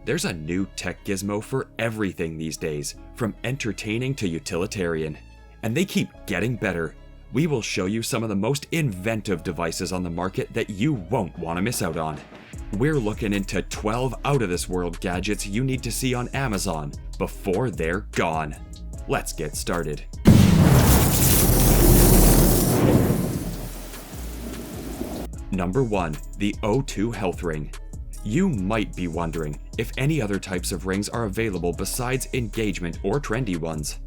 There's a new tech gizmo for everything these days, from entertaining to utilitarian. And they keep getting better. We will show you some of the most inventive devices on the market that you won't want to miss out on. We're looking into 12 out-of-this-world gadgets you need to see on Amazon before they're gone. Let's get started. Number 1. The O2 Health Ring. You might be wondering if any other types of rings are available besides engagement or trendy ones.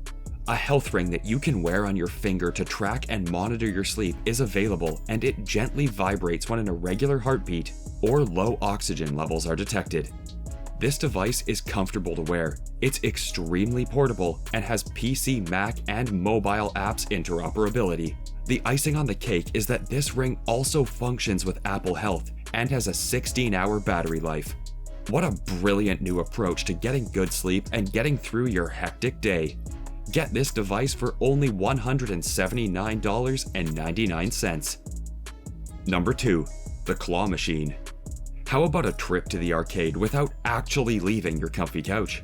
A health ring that you can wear on your finger to track and monitor your sleep is available, and it gently vibrates when an irregular heartbeat or low oxygen levels are detected. This device is comfortable to wear, it's extremely portable, and has PC, Mac, and mobile apps interoperability. The icing on the cake is that this ring also functions with Apple Health and has a 16-hour battery life. What a brilliant new approach to getting good sleep and getting through your hectic day. Get this device for only $179.99. Number 2. The Claw Machine. How about a trip to the arcade without actually leaving your comfy couch?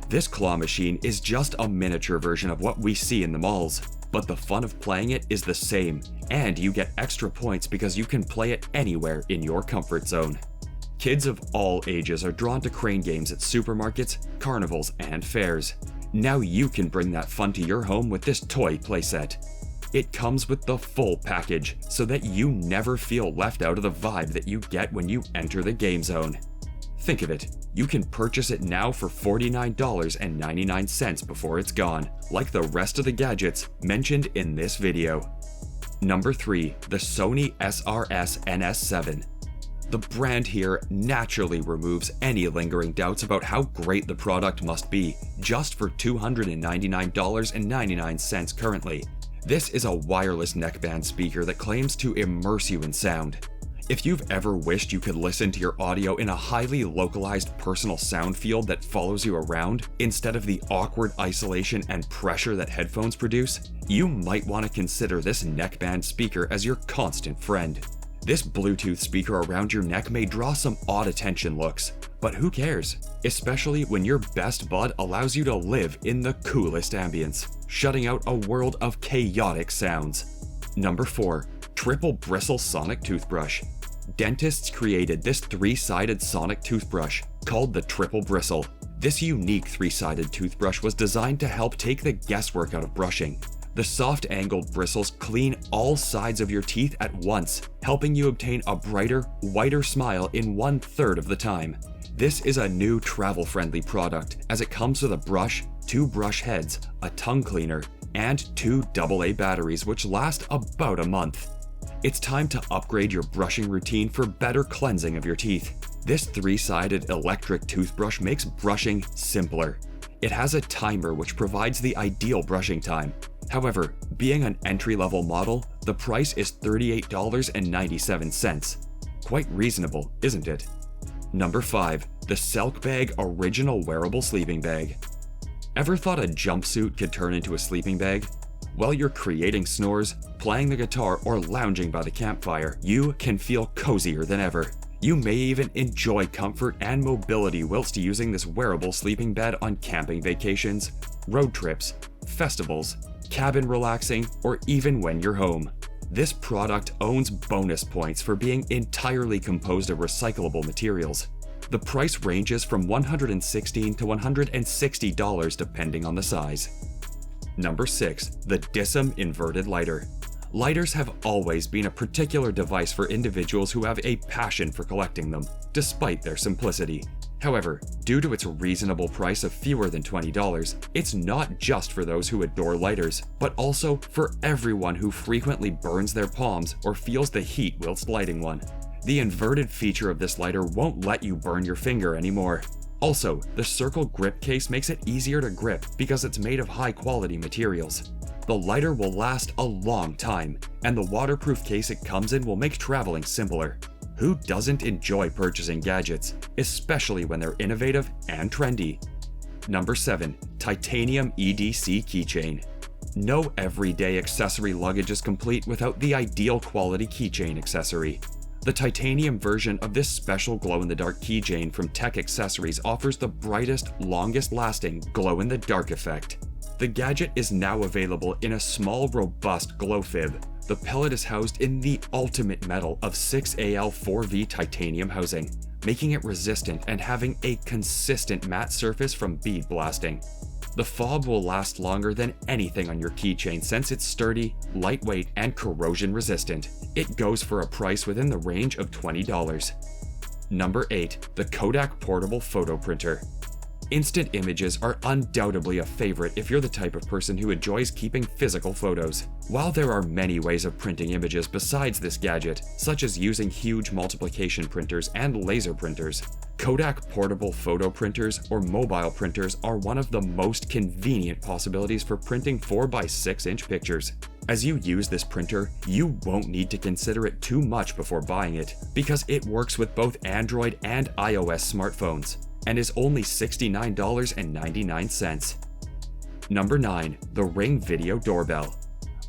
This claw machine is just a miniature version of what we see in the malls, but the fun of playing it is the same, and you get extra points because you can play it anywhere in your comfort zone. Kids of all ages are drawn to crane games at supermarkets, carnivals, and fairs. Now you can bring that fun to your home with this toy playset. It comes with the full package so that you never feel left out of the vibe that you get when you enter the game zone. Think of it, you can purchase it now for $49.99 before it's gone, like the rest of the gadgets mentioned in this video. Number 3. The Sony SRS NS7. The brand here naturally removes any lingering doubts about how great the product must be, just for $299.99 currently. This is a wireless neckband speaker that claims to immerse you in sound. If you've ever wished you could listen to your audio in a highly localized personal sound field that follows you around, instead of the awkward isolation and pressure that headphones produce, you might want to consider this neckband speaker as your constant friend. This Bluetooth speaker around your neck may draw some odd attention looks, but who cares? Especially when your best bud allows you to live in the coolest ambience, shutting out a world of chaotic sounds. Number 4. Triple Bristle Sonic Toothbrush. Dentists created this 3-sided sonic toothbrush called the Triple Bristle. This unique 3-sided toothbrush was designed to help take the guesswork out of brushing. The soft angled bristles clean all sides of your teeth at once, helping you obtain a brighter, whiter smile in 1/3 of the time. This is a new travel-friendly product as it comes with a brush, 2 brush heads, a tongue cleaner, and 2 AA batteries which last about a month. It's time to upgrade your brushing routine for better cleansing of your teeth. This 3-sided electric toothbrush makes brushing simpler. It has a timer which provides the ideal brushing time. However, being an entry-level model, the price is $38.97. Quite reasonable, isn't it? Number 5. The SELK'BAG Original Wearable Sleeping Bag. Ever thought a jumpsuit could turn into a sleeping bag? While you're creating snores, playing the guitar, or lounging by the campfire, you can feel cozier than ever. You may even enjoy comfort and mobility whilst using this wearable sleeping bed on camping vacations, road trips, festivals, cabin relaxing, or even when you're home. This product owns bonus points for being entirely composed of recyclable materials. The price ranges from $116 to $160 depending on the size. Number 6. The DISSIM Inverted Lighter. Lighters have always been a particular device for individuals who have a passion for collecting them, despite their simplicity. However, due to its reasonable price of fewer than $20, it's not just for those who adore lighters, but also for everyone who frequently burns their palms or feels the heat whilst lighting one. The inverted feature of this lighter won't let you burn your finger anymore. Also, the circle grip case makes it easier to grip because it's made of high-quality materials. The lighter will last a long time, and the waterproof case it comes in will make traveling simpler. Who doesn't enjoy purchasing gadgets, especially when they're innovative and trendy? Number 7. Titanium EDC Keychain. No everyday accessory luggage is complete without the ideal quality keychain accessory. The titanium version of this special glow-in-the-dark keychain from Tech Accessories offers the brightest, longest-lasting glow-in-the-dark effect. The gadget is now available in a small, robust glow fib. The pellet is housed in the ultimate metal of 6Al4V titanium housing, making it resistant and having a consistent matte surface from bead blasting. The fob will last longer than anything on your keychain since it's sturdy, lightweight, and corrosion resistant. It goes for a price within the range of $20. Number 8. The Kodak Portable Photo Printer. Instant images are undoubtedly a favorite if you're the type of person who enjoys keeping physical photos. While there are many ways of printing images besides this gadget, such as using huge multiplication printers and laser printers, Kodak portable photo printers or mobile printers are one of the most convenient possibilities for printing 4x6-inch pictures. As you use this printer, you won't need to consider it too much before buying it, because it works with both Android and iOS smartphones, and is only $69.99. Number 9. The Ring Video Doorbell.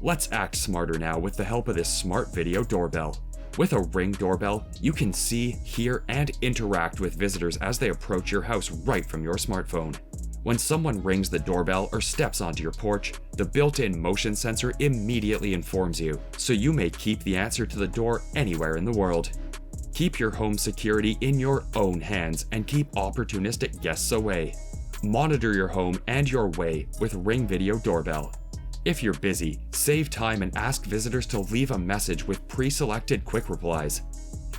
Let's act smarter now with the help of this smart video doorbell. With a Ring doorbell, you can see, hear, and interact with visitors as they approach your house right from your smartphone. When someone rings the doorbell or steps onto your porch, the built-in motion sensor immediately informs you, so you may keep the answer to the door anywhere in the world. Keep your home security in your own hands and keep opportunistic guests away. Monitor your home and your way with Ring Video Doorbell. If you're busy, save time and ask visitors to leave a message with pre-selected quick replies.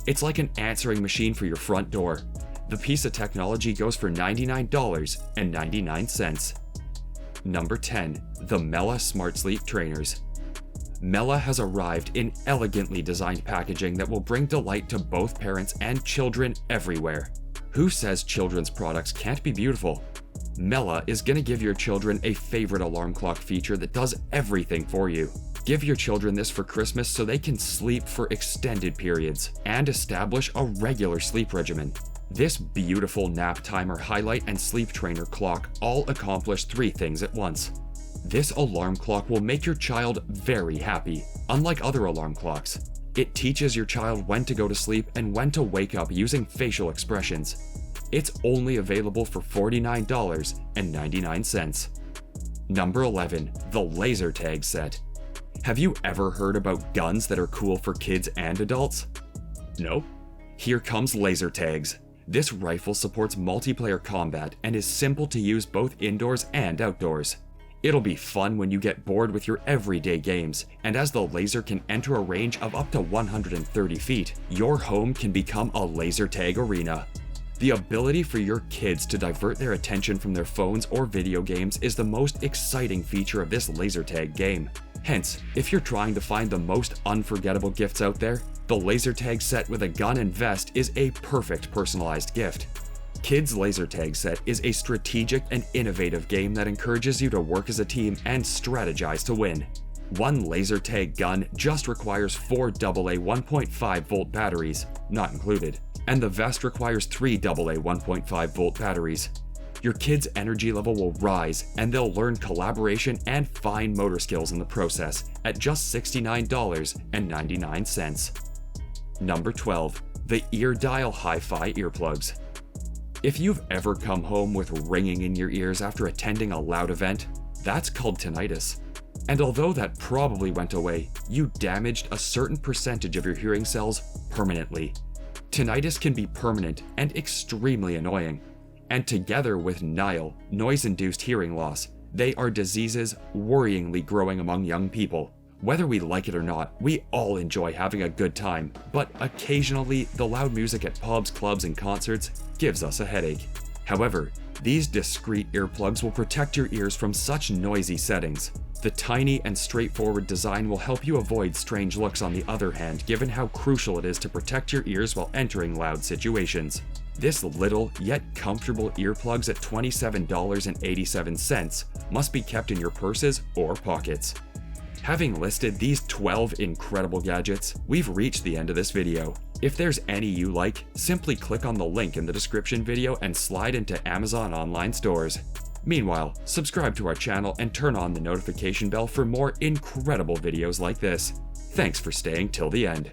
It's like an answering machine for your front door. The piece of technology goes for $99.99. Number 10. The Mela Smart Sleep Trainers. Mela has arrived in elegantly designed packaging that will bring delight to both parents and children everywhere. Who says children's products can't be beautiful? Mela is going to give your children a favorite alarm clock feature that does everything for you. Give your children this for Christmas so they can sleep for extended periods and establish a regular sleep regimen. This beautiful nap timer, highlight, and sleep trainer clock all accomplish 3 things at once. This alarm clock will make your child very happy, unlike other alarm clocks. It teaches your child when to go to sleep and when to wake up using facial expressions. It's only available for $49.99. Number 11. The Laser Tag Set. Have you ever heard about guns that are cool for kids and adults? Nope. Here comes laser tags. This rifle supports multiplayer combat and is simple to use both indoors and outdoors. It'll be fun when you get bored with your everyday games, and as the laser can enter a range of up to 130 feet, your home can become a laser tag arena. The ability for your kids to divert their attention from their phones or video games is the most exciting feature of this laser tag game. Hence, if you're trying to find the most unforgettable gifts out there, the laser tag set with a gun and vest is a perfect personalized gift. Kids Laser Tag Set is a strategic and innovative game that encourages you to work as a team and strategize to win. One laser tag gun just requires 4 AA 1.5 volt batteries, not included, and the vest requires 3 AA 1.5 volt batteries. Your kids' energy level will rise, and they'll learn collaboration and fine motor skills in the process at just $69.99. Number 12. The EarDial Hi-Fi Earplugs. If you've ever come home with ringing in your ears after attending a loud event, that's called tinnitus. And although that probably went away, you damaged a certain percentage of your hearing cells permanently. Tinnitus can be permanent and extremely annoying. And together with NIL, noise-induced hearing loss, they are diseases worryingly growing among young people. Whether we like it or not, we all enjoy having a good time, but occasionally the loud music at pubs, clubs, and concerts gives us a headache. However, these discreet earplugs will protect your ears from such noisy settings. The tiny and straightforward design will help you avoid strange looks on the other hand, given how crucial it is to protect your ears while entering loud situations. This little yet comfortable earplugs at $27.87 must be kept in your purses or pockets. Having listed these 12 incredible gadgets, we've reached the end of this video. If there's any you like, simply click on the link in the description video and slide into Amazon online stores. Meanwhile, subscribe to our channel and turn on the notification bell for more incredible videos like this. Thanks for staying till the end.